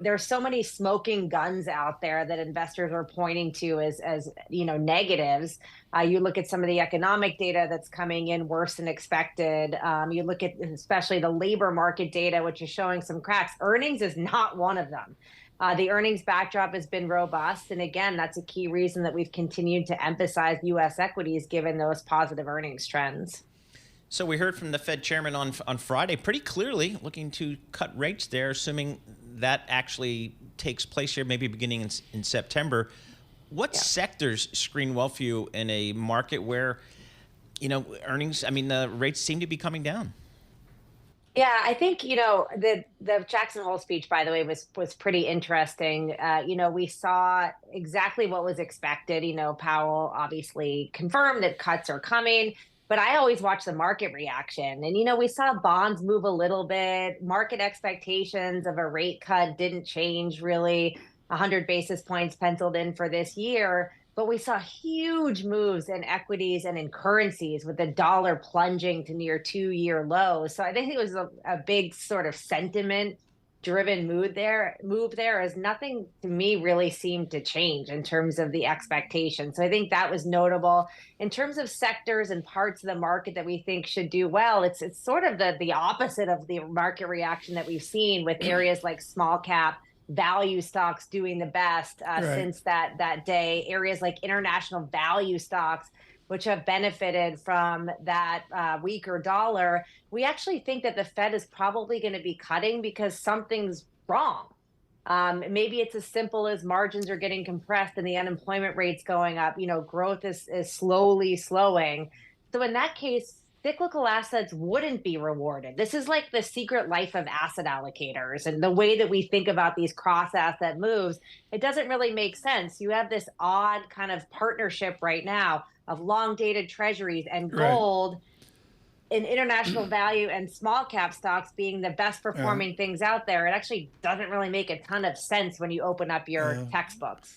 there's so many smoking guns out there that investors are pointing to as negatives. You look at some of the economic data that's coming in worse than expected. You look at especially the labor market data, which is showing some cracks. Earnings is not one of them. The earnings backdrop has been robust. And again, that's a key reason that we've continued to emphasize U.S. equities given those positive earnings trends. So we heard from the Fed chairman on Friday pretty clearly looking to cut rates there, assuming that actually takes place here, maybe beginning in September. What sectors screen well for you in a market where, earnings, the rates seem to be coming down? Yeah, I think, the Jackson Hole speech, by the way, was pretty interesting. We saw exactly what was expected. Powell obviously confirmed that cuts are coming, but I always watch the market reaction. And, we saw bonds move a little bit. Market expectations of a rate cut didn't change really. 100 basis points penciled in for this year. But we saw huge moves in equities and in currencies with the dollar plunging to near 2-year lows. So I think it was a big sort of sentiment driven move there as nothing to me really seemed to change in terms of the expectation. So I think that was notable. In terms of sectors and parts of the market that we think should do well, it's sort of the opposite of the market reaction that we've seen with areas like small cap value stocks doing the best since that day. Areas like international value stocks, which have benefited from that weaker dollar. We actually think that the Fed is probably going to be cutting because something's wrong. Maybe it's as simple as margins are getting compressed and the unemployment rate's going up. Growth is slowly slowing. So in that case, cyclical assets wouldn't be rewarded. This is like the secret life of asset allocators and the way that we think about these cross asset moves. It doesn't really make sense. You have this odd kind of partnership right now of long dated treasuries and gold in international value and small cap stocks being the best performing things out there. It actually doesn't really make a ton of sense when you open up your textbooks.